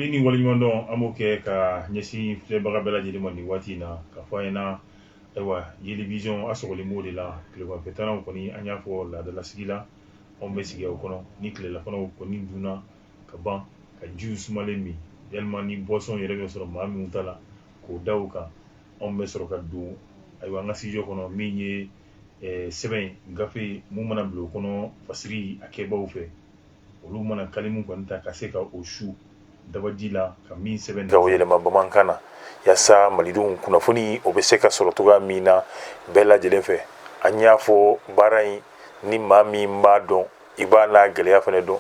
Foli ni waliɲumandɔn an b'o kɛ ka ɲɛsin filɛbaga bɛɛ lajɛlen ma nin waati in na ka fɔ an ɲɛna ayiwa Yeli Vision a sɔgɔlen b'o de la tileganfɛtanaw kɔni an y'a fɔ laadalasigi la anw bɛ sigi o kɔnɔ ni tilelafanaw kɔni dunna ka ban ka jiw sumalen min yalima ni boisson yɛrɛ bɛ sɔrɔ maa minnu ta la k'o da u kan anw bɛ sɔrɔ ka don ayiwa an ka studio kɔnɔ min ye sɛbɛn gafe mun mana bila o kɔnɔ fasiri a kɛbaaw fɛ olu mana kalimu kɔni ta ka se ka o su dabaji la ka min sɛbɛn ka o yɛlɛma bamanankan na yaasa malidenw kunnafoni o bɛ se ka sɔrɔ cogoya min na bɛɛ lajɛlen fɛ an y'a fɔ baara in ni maa min b'a dɔn i b'a n'a gɛlɛya fana dɔn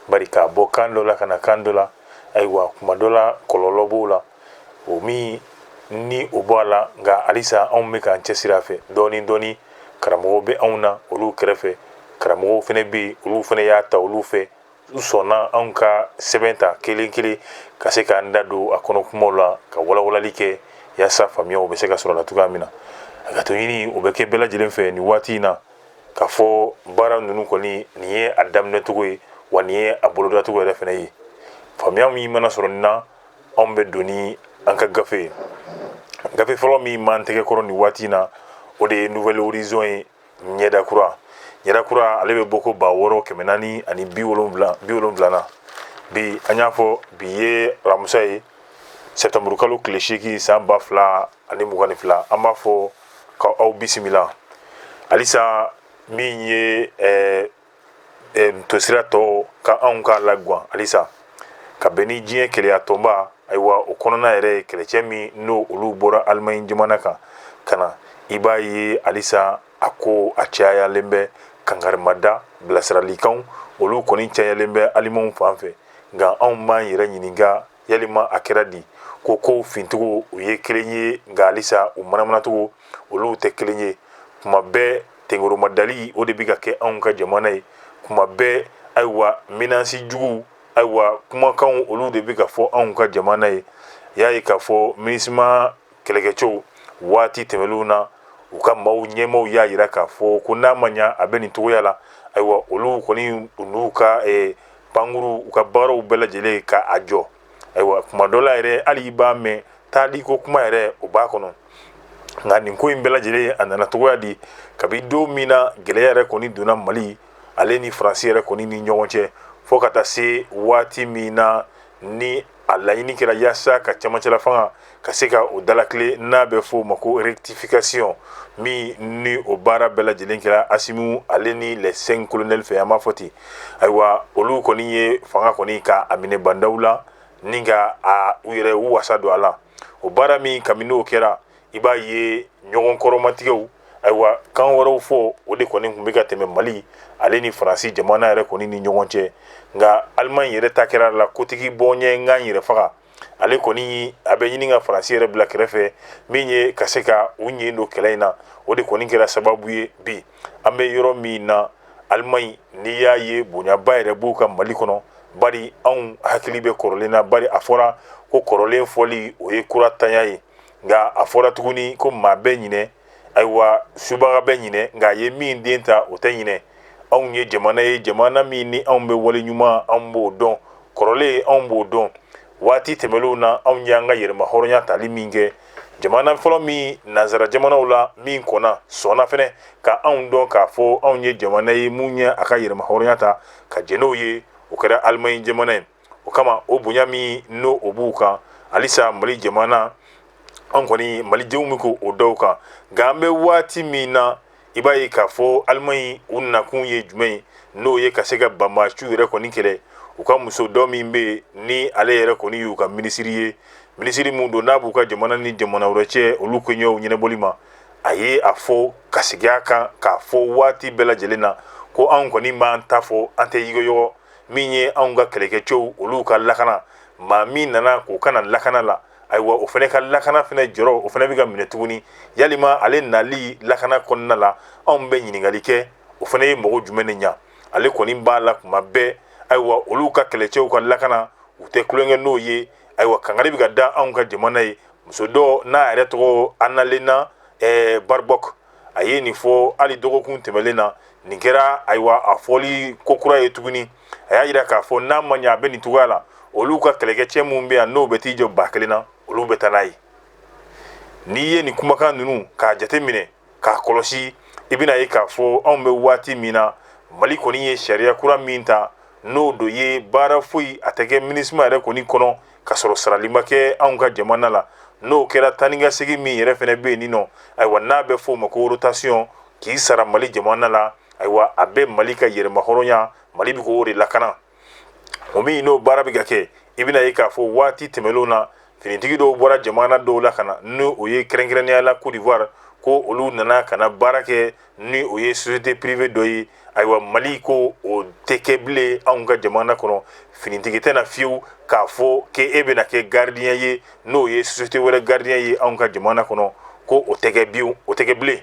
bari k'a bɔ kan dɔ la ka na kan dɔ la ayiwa kuma dɔ la kɔlɔlɔ b'o la o min ni o b'a la nka halisa anw bɛ k'an cɛsiri a fɛ dɔɔni dɔɔni karamɔgɔw bɛ anw na olu kɛrɛfɛ karamɔgɔw fana bɛ yen olu fana y'a ta olu fɛ u sɔnna anw ka sɛbɛn ta kelen kelen ka se k'an da don a kɔnɔ kumaw la ka walawalali kɛ yaasa faamuyaw bɛ se ka sɔrɔ la cogoya min na a ka to ɲini o bɛ kɛ bɛɛ lajɛlen fɛ nin waati in na k'a fɔ baara ninnu kɔni nin ye a daminɛ cogo ye wa nin ye a boloda cogo yɛrɛ fana ye faamuya min mana sɔrɔ nin na anw bɛ don ni an ka gafe ye gafe fɔlɔ min m'an tɛgɛ kɔrɔ nin waati in na o de ye Nouvelle Horizon ye ɲɛdakura ɲɛdakura ale bɛ bɔ ko 6470 na bi an y'a fɔ bi ye aramusa ye sɛptɛmburu kalo tile 8 san 2022 an b'a fɔ k'aw bisimila halisa min ye tosira tɔ ka anw ka laguwan halisa ka bɛn ni diɲɛ keleya tɔnba ayiwa o kɔnɔna yɛrɛ kɛlɛcɛ min n'o olu bɔra Alimaɲi jamana kan ka na i b'a ye halisa a ko a cayalen bɛ kangarimada bilasiralikanw olu kɔni cayalen bɛ alimanw fan fɛ nka anw b'an yɛrɛ ɲininka yalima a kɛra di ko kow fintigiw u ye kelen ye nka halisa u manamanatogo olu tɛ kelen ye kuma bɛɛ tengoromadali o de bɛ ka kɛ anw ka jamana ye kuma bɛɛ ayiwa minansi jugu ayiwa kumakanw olu de bɛ ka fɔ anw ka jamana ye y'a ye k'a fɔ minisma kɛlɛkɛcɛw waati tɛmɛnlenw na u ka maaw ɲɛmaaw y'a jira k'a fɔ ko n'a ma ɲa a bɛ nin cogoya la ayiwa olu kɔni n'u ka pankuru u ka baaraw bɛɛ lajɛlen ka a jɔ ayiwa kuma dɔ la yɛrɛ hali i b'a mɛn taali ko kuma yɛrɛ o b'a kɔnɔ nka nin ko in bɛɛ lajɛlen a nana cogoya di kabi don min na gɛlɛya yɛrɛ kɔni donna Mali ale ni Faransi yɛrɛ kɔni ni ɲɔgɔn cɛ fo ka taa se waati min na ni a laɲini kɛra yaasa ka camancɛla fanga ka se ka o dalakile n'a bɛ fɔ o ma ko rectification min ni o baara bɛɛ lajɛlen kɛra Asimu ale ni les 5 colonels fɛ an b'a fɔ ten ayiwa olu kɔni ye fanga kɔni ka a minɛ bandaw la ni ka u yɛrɛ u wasa don a la o baara min kabini n'o kɛra i b'a ye ɲɔgɔn kɔrɔmatigɛw ayiwa kan wɛrɛw fɔ o de kɔni tun bɛ ka tɛmɛ Mali ale ni Faransi jamana yɛrɛ kɔni ni ɲɔgɔn cɛ nka Alimaɲi yɛrɛ ta kɛra la kotigi bɔɲɛ n k'an yɛrɛ faga ale kɔni a bɛ ɲini ka Faransi yɛrɛ bila kɛrɛfɛ min ye ka se ka u ɲɛ don kɛlɛ in na o de kɔni kɛra sababu ye bi an bɛ yɔrɔ min na Alimaɲi n'i y'a ye bonyaba yɛrɛ b'u ka Mali kɔnɔ bari anw hakili bɛ kɔrɔlen na bari a fɔra ko kɔrɔlen fɔli o ye kuratanya ye nka a fɔra tuguni ko maa bɛ ɲinɛ ayiwa subaga bɛ ɲinɛ nka a ye min den ta o tɛ ɲinɛ anw ye jamana min ni anw bɛ wale ɲuman anw b'o dɔn kɔrɔlen anw b'o dɔn waati tɛmɛlenw na anw y'an ka yɛrɛma hɔrɔnya tali min kɛ jamana fɔlɔ min nanzara jamanaw la min kɔnna sɔnna fɛnɛ ka anw dɔn k'a fɔ anw ye jamana ye mun ye a ka yɛrɛma hɔrɔnya ta ka jɛn n'o ye o kɛra Alimaɲi jamana ye o kama o bonya min n'o o b'u kan halisa Mali jamana an kɔni malidenw bɛ k'o dɔw kan nka an bɛ waati min na i b'a ye k'a fɔ Alimaɲi u nakun ye jumɛn ye n'o ye ka se ka banbaaciw yɛrɛ kɔni kɛlɛ u ka muso dɔ min bɛ yen ni ale yɛrɛ kɔni y'u ka minisiri ye minisiri mun don n'a b'u ka jamana ni jamana wɛrɛ cɛ olu koɲɛw ɲɛnabɔli ma a ye a fɔ ka sigi a kan k'a fɔ waati bɛɛ lajɛlen na ko anw kɔni b'an ta fɔ an tɛ yɔgɔyɔgɔ min ye anw ka kɛlɛkɛcɛw olu ka lakana maa min nana k'o kana lakana la ayiwa o fana ka lakana fana jɔrɔ o fana bɛ ka minɛ tuguni yalima ale nali lakana kɔnɔna la anw bɛ ɲininkali kɛ o fana ye mɔgɔ jumɛn de ɲa ale kɔni b'a la kuma bɛɛ ayiwa olu ka kɛlɛcɛw ka lakana u tɛ kulonkɛ n'o ye ayiwa kangari bɛ ka da anw ka jamana ye muso dɔ n'a yɛrɛ tɔgɔ Annalena Baerbock a ye nin fɔ hali dɔgɔkun tɛmɛlen na nin kɛra ayiwa a fɔli ko kura ye tuguni a y'a jira k'a fɔ n'a ma ɲɛ a bɛ nin cogoya la olu ka kɛlɛkɛcɛ mun bɛ yan n'o bɛ t'i jɔ ba kelen na olu bɛ taa n'a ye n'i ye nin kumakan ninnu k'a jate minɛ k'a kɔlɔsi i bɛna ye k'a fɔ anw bɛ waati min na Mali kɔni ye sariya kura min ta n'o do ye baara foyi a tɛ kɛ MINUSMA yɛrɛ kɔni kɔnɔ ka sɔrɔ sarali ma kɛ anw ka jamana la n'o kɛra taa ni ka segin min yɛrɛ fɛnɛ bɛ yen nin nɔ ayiwa n'a bɛ f'o ma ko rotation k'i sara Mali jamana la ayiwa a bɛ Mali ka yɛrɛmahɔrɔnya Mali bɛ k'o de lakana o min n'o baara bɛ ka kɛ i bɛna ye k'a fɔ waati tɛmɛnlenw na finitigi dɔw bɔra jamana dɔw la ka na ni o ye kɛrɛnkɛrɛnnenya la Côte d'Ivoire ko olu nana ka na baara kɛ ni o ye société privée dɔ ye ayiwa Mali ko o tɛ kɛ bilen anw ka jamana kɔnɔ finitigi tɛ na fiyewu k'a fɔ k'e bɛna kɛ gardien ye n'o ye société wɛrɛ gardien ye anw ka jamana kɔnɔ ko o tɛ kɛ bilen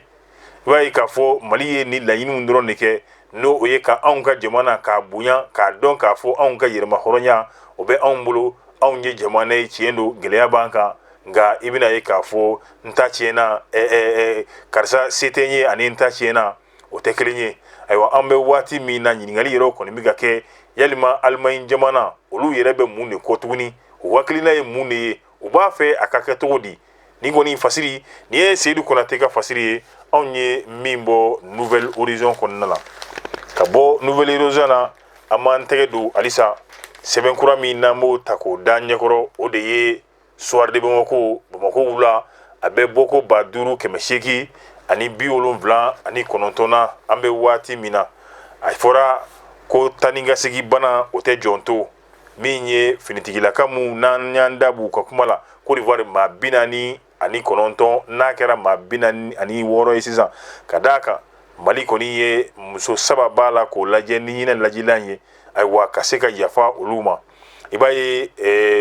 i b'a ye k'a fɔ Mali ye ni laɲiniw dɔrɔn de kɛ n'o ye ka anw ka jamana k'a bonya k'a dɔn k'a fɔ anw ka yɛrɛmahɔrɔnya o bɛ anw bolo anw ye jamana ye tiɲɛ don gɛlɛya b'an kan nka i bɛna ye k'a fɔ n ta tiɲɛna karisa se tɛ n ye ani n ta tiɲɛna o tɛ kelen ye ayiwa an bɛ waati min na ɲininkali yɛrɛ kɔni bɛ ka kɛ yalima Alimaɲi jamana olu yɛrɛ bɛ mun de kɔ tuguni o hakilina ye mun de ye u b'a fɛ a ka kɛ cogo di ni kɔni fasiri nin ye Seyidu Konate ka fasiri ye anw ye min bɔ Nouvelle Horizon kɔnɔna la ka bɔ Nouvelle Horizon na an b'an tɛgɛ don halisa sɛbɛn kura min n'an b'o ta k'o da ɲɛkɔrɔ o de ye Soir de Bamako wula a bɛ bɔ ko 5879 na an bɛ waati min na a fɔra ko taa ni ka segin bana o tɛ jɔn to min ye finitigilaka mun n'an y'an da b'u ka kuma la Côte d'Ivoire maa 49 n'a kɛra maa 46 ye sisan ka d'a kan Mali kɔni ye muso 3 b'a la k'o lajɛ ni hinɛ lajilan ye ayiwa ka se ka yafa olu ma i b'a ye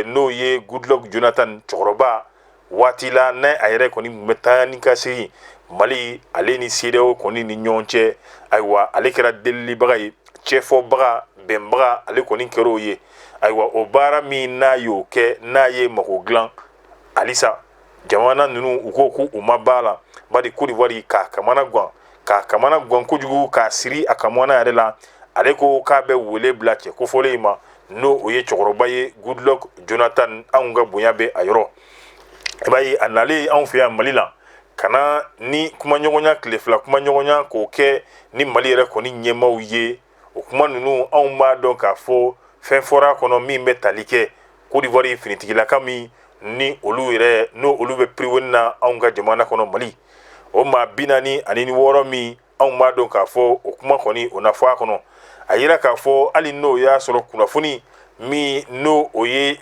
n'o ye Goodluck Jonathan cɛkɔrɔba waati la n'a a yɛrɛ kɔni tun bɛ taa ni ka segin Mali ale ni CEDEAO kɔni ni ɲɔgɔn cɛ ayiwa ale kɛra delilibaga ye cɛfɔbaga bɛnbaga ale kɔni kɛr'o ye ayiwa o baara min n'a y'o kɛ n'a ye mago dilan halisa jamana ninnu u ko k'u ma b'a la bari Côte d'Ivoire k'a kamana gan kojugu k'a siri a kamana yɛrɛ la ale ko k'a bɛ wele bila cɛ kofɔlen in ma n'o o ye cɛkɔrɔba ye Goodluck Jonathan anw ka bonya bɛ a yɔrɔ i b'a ye a nalen anw fɛ yan Mali la ka na ni kumaɲɔgɔnya tile fila kumaɲɔgɔnya k'o kɛ ni Mali yɛrɛ kɔni ɲɛmaaw ye o kuma ninnu anw b'a dɔn k'a fɔ fɛn fɔra kɔnɔ min bɛ tali kɛ Côte d'Ivoire finitigilaka min ni olu yɛrɛ n'o olu bɛ piriwoni na anw ka jamana kɔnɔ Mali o maa 46 min anw b'a dɔn k'a fɔ o kuma kɔni o na fɔ a kɔnɔ a yira k'a fɔ hali n'o y'a sɔrɔ kunnafoni min n'o o ye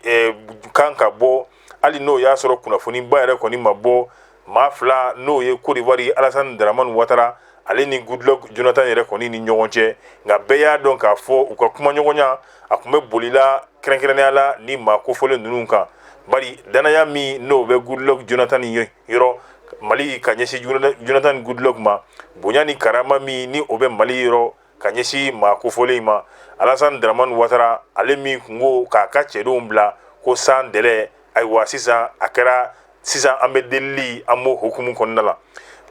kan ka bɔ hali n'o y'a sɔrɔ kunnafoniba yɛrɛ kɔni ma bɔ maa 2 n'o ye Côte d'Ivoire Alassane Dramane Ouattara ale ni Goodluck Jonathan yɛrɛ kɔni ni ɲɔgɔn cɛ nka bɛɛ y'a dɔn k'a fɔ u ka kumaɲɔgɔnya a tun bɛ bolila kɛrɛnkɛrɛnnenya la ni maa kofɔlen ninnu kan bari danaya min n'o bɛ Goodluck Jonathan yɔrɔ Mali ka ɲɛsin Jonathan Goodluck ma bonya ni karama min ni o bɛ Mali yɔrɔ ka ɲɛsin maa kofɔlen ma Alassane Dramane Ouattara ale min kun ko k'a ka cɛdenw bila ko sans délai ayiwa sisan a kɛra sisan an bɛ delili an b'o hukumu kɔnɔna la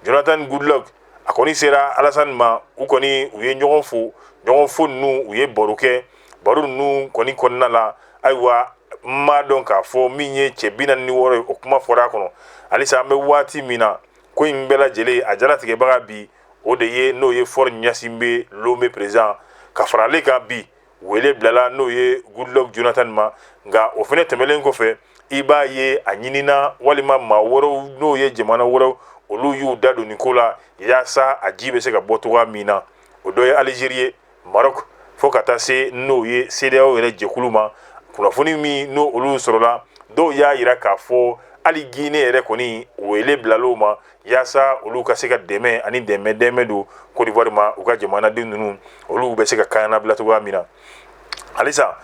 Jonathan Goodluck a kɔni sera Alassane ma u kɔni u ye ɲɔgɔn fo ninnu u ye baro kɛ baro ninnu kɔni kɔnɔna la ayiwa n b'a dɔn k'a fɔ min ye cɛ 46 ye o kuma fɔra a kɔnɔ halisa an bɛ waati min na ko in bɛɛ lajɛlen a jalatigɛbaga bi o de ye n'o ye Faure Gnassingbé Lomé président ka fara ale kan bi wele bilala n'o ye Goodluck Jonathan ma nka o fana tɛmɛlen kɔfɛ i b'a ye a ɲinina walima maa wɛrɛw n'o ye jamana wɛrɛw olu y'u da don nin ko la yaasa a ji bɛ se ka bɔ cogoya min na o dɔ ye Algérie ye Maroc fo ka taa se n'o ye CEDEAO yɛrɛ jɛkulu ma kunnafoni min n'o olu sɔrɔla dɔw y'a jira k'a fɔ hali Guinée yɛrɛ kɔni wele bilal'o ma yaasa olu ka se ka dɛmɛ ani dɛmɛ don Côte d'Ivoire ma u ka jamanaden ninnu olu bɛ se ka kaana bila cogoya min na halisa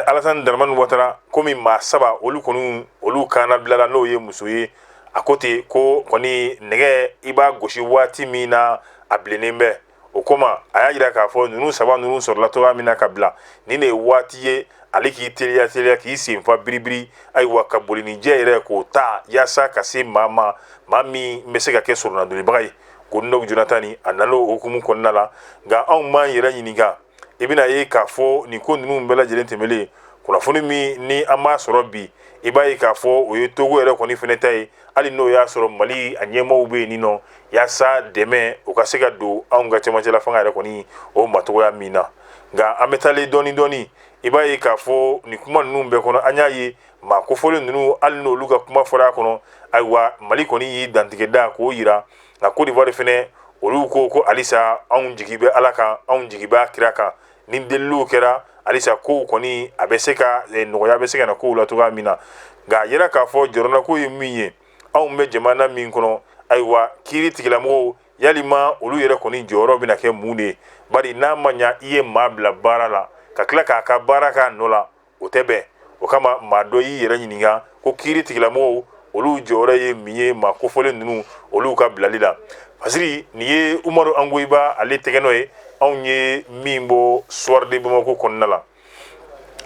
Alassane Dramane Ouattara komi maa 3 olu kɔni olu kaana bilala n'o ye muso ye a ko ten ko kɔni nɛgɛ i b'a gosi waati min na a bilennen bɛ o koma a y'a jira k'a fɔ ninnu 3 ninnu sɔrɔla cogoya min na ka bila nin de ye waati ye ale k'i teliya k'i senfa biribiri ayiwa ka boli ni jɛ yɛrɛ k'o ta yaasa ka se maa min bɛ se ka kɛ soronnadonnibaga ye Goodluck Jonathan a nana o hukumu kɔnɔna la nka anw m'an yɛrɛ ɲininka i bɛna ye k'a fɔ nin ko ninnu bɛɛ lajɛlen tɛmɛlen kunnafoni min ni an b'a sɔrɔ bi i b'a ye k'a fɔ o ye Togo yɛrɛ kɔni fɛnɛ ta ye hali n'o y'a sɔrɔ Mali a ɲɛmaaw bɛ yen nɔ yaasa dɛmɛ u ka se ka don anw ka cɛmancɛla fanga yɛrɛ kɔni o matogoya min na nka an bɛ taalen dɔɔni dɔɔni i b'a ye k'a fɔ nin kuma ninnu bɛɛ kɔnɔ an y'a ye maa kofɔlen ninnu hali n'olu ka kuma fɔra a kɔnɔ ayiwa Mali kɔni y'i dantigɛ da k'o yira nka Côte d'Ivoire fɛnɛ olu ko halisa anw jigi bɛ Ala kan anw jigi b'a kira kan ni deliliw kɛra halisa kow kɔni a bɛ se ka nɔgɔya bɛ se ka na kow la cogoya min na nka a yira k'a fɔ jɔrɔnako ye min ye anw bɛ jamana min kɔnɔ ayiwa kiiri tigilamɔgɔw yalima olu yɛrɛ kɔni jɔyɔrɔ bɛna kɛ mun de ye bari n'a ma ɲa i ye maa bila baara la ka tila k'a ka baara k'a nɔ la o tɛ bɛn o kama maa dɔ y'i yɛrɛ ɲininka ko kiiri tigilamɔgɔw olu jɔyɔrɔ ye min ye maa kofɔlen ninnu olu ka bilali la pasiri nin ye Umaru Angoyiba ale tɛgɛnɔ ye anw ye min bɔ Soir de Bamako kɔnɔna la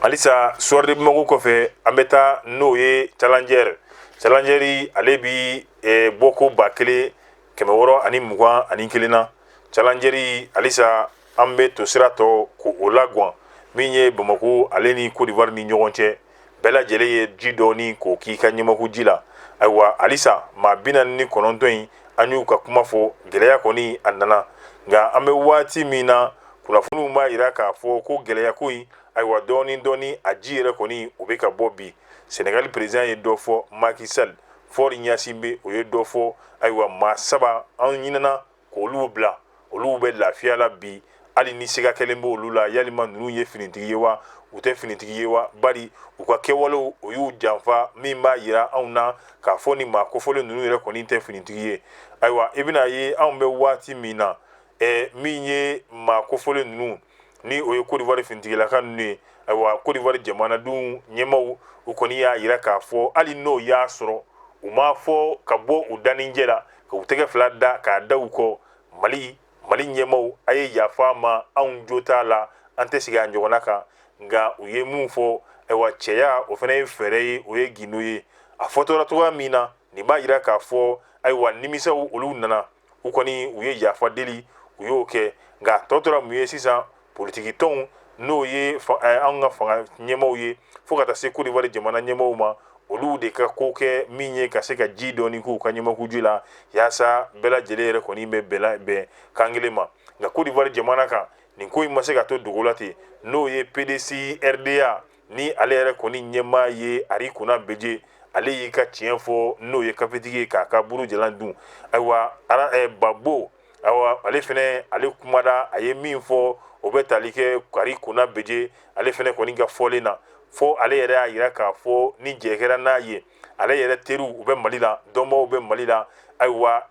halisa Soir de Bamako kɔfɛ an bɛ taa n'o ye Challenger ale bi bɔ ko 1621 na Challenger halisa an bɛ to sira tɔ k'o laguwan min ye Bamako ale ni Côte d'Ivoire ni ɲɔgɔn cɛ bɛɛ lajɛlen ye ji dɔɔni k'o k'i ka ɲɛmaku ji la ayiwa halisa maa 49 in an y'u ka kuma fɔ gɛlɛya kɔni a nana nka an bɛ waati min na kunnafoniw b'a yira k'a fɔ ko gɛlɛya ko in ayiwa dɔɔni a ji yɛrɛ kɔni o bɛ ka bɔ bi Senegal président ye dɔ fɔ Macky Sall Faure Gnassingbé o ye dɔ fɔ ayiwa maa 7 an ɲinana k'olu bila olu bɛ lafiya la bi hali ni siga kelen bɛ olu la yalima ninnu ye finitigi ye wa u tɛ finitigi ye wa bari u ka kɛwalew o y'u janfa min b'a yira anw na k'a fɔ ni maa kofɔlen ninnu yɛrɛ kɔni tɛ finitigi ye ayiwa i bɛna ye anw bɛ waati min na min ye maa kofɔlen ninnu ni o ye Côte d'Ivoire finitigilaka ninnu ye ayiwa Côte d'Ivoire jamanadenw ɲɛmaaw u kɔni y'a yira k'a fɔ hali n'o y'a sɔrɔ u m'a fɔ ka bɔ u danijɛ la ka u tɛgɛ fila da k'a da u kɔ Mali ɲɛmaaw a ye yafa ma anw jo t'a la an tɛ sigi a ɲɔgɔnna kan nka u ye mun fɔ ayiwa cɛya o fana ye fɛɛrɛ ye o ye gindo ye a fɔtɔla cogoya min na nin b'a yira k'a fɔ ayiwa nimisaw olu nana u kɔni u ye yafa deli u y'o kɛ nka tɔ tora mun ye sisan politiki tɔnw n'o ye an ka fanga ɲɛmaaw ye fo ka taa se Côte d'Ivoire jamana ɲɛmaaw ma olu de ka ko kɛ min ye ka se ka ji dɔɔni k'u ka ɲɛmakuji la yaasa bɛɛ lajɛlen yɛrɛ kɔni bɛ bɛn kan kelen ma nka Côte d'Ivoire jamana kan nin ko in ma se ka to dogo la ten n'o ye PDC RDA ni ale yɛrɛ kɔni ɲɛmaa ye Ari Kona Beje ale y'i ka tiɲɛ fɔ n'o ye kafetigi ye k'a ka buru jalan dun ayiwa Babo ayiwa ale fɛnɛ ale kumada a ye min fɔ o bɛ tali kɛ Ari Kona Beje ale fɛnɛ kɔni ka fɔlen na fo ale yɛrɛ y'a yira k'a fɔ ni jɛ kɛra n'a ye ale yɛrɛ teriw u bɛ Mali la dɔnbaaw bɛ Mali la ayiwa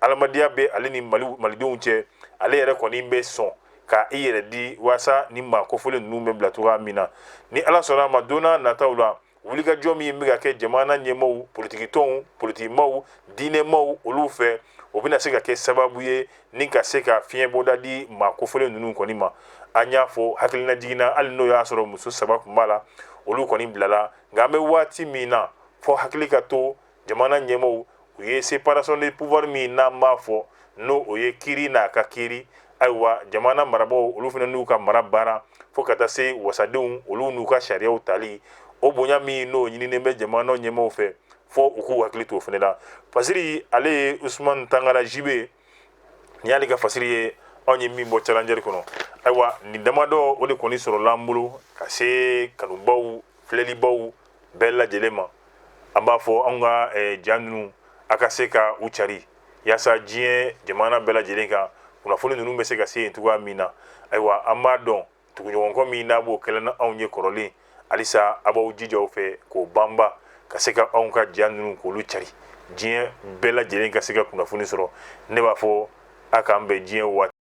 adamadenya bɛ ale ni malidenw cɛ ale yɛrɛ kɔni bɛ sɔn ka i yɛrɛ di waasa ni maa kofɔlen ninnu bɛ bila cogoya min na ni Ala sɔnna ma don n'a nataw la wulikajɔ min bɛ ka kɛ jamana ɲɛmaaw politiki tɔnw politikimaaw diinɛmaaw olu fɛ o bɛna se ka kɛ sababu ye ni ka se ka fiɲɛ bɔda di maa kofɔlen ninnu kɔni ma an y'a fɔ hakilina jiginna hali n'o y'a sɔrɔ muso 3 tun b'a la olu kɔni bilala nka an bɛ waati min na fɔ hakili ka to jamana ɲɛmaaw u ye séparation des pouvoirs min n'an b'a fɔ n'o o ye kiiri n'a ka kiiri ayiwa jamana marabaaw olu fana n'u ka mara baara fo ka taa se wasadenw olu n'u ka sariyaw tali o bonya min n'o ɲininen bɛ jamana ɲɛmaaw fɛ fo u k'u hakili to o fana la fasiri ale ye Usumani Tangara Jibe ni y'ale ka fasiri ye anw ye min bɔ Challenger kɔnɔ ayiwa nin damadɔ o de kɔni sɔrɔla an bolo ka se kanubaw filɛlibaw bɛɛ lajɛlen ma an b'a fɔ anw ka ja ninnu a ka se ka u cari yaasa diɲɛ jamana bɛɛ lajɛlen kan kunnafoni ninnu bɛ se ka se yen cogoya min na ayiwa an b'a dɔn tuguɲɔgɔnkɔ min n'a b'o kɛlɛ na anw ye kɔrɔlen halisa a b'aw jija o fɛ k'o banba ka se ka anw ka ja ninnu k'olu cari diɲɛ bɛɛ lajɛlen ka se ka kunnafoni sɔrɔ ne b'a fɔ a k'an bɛn diɲɛ waati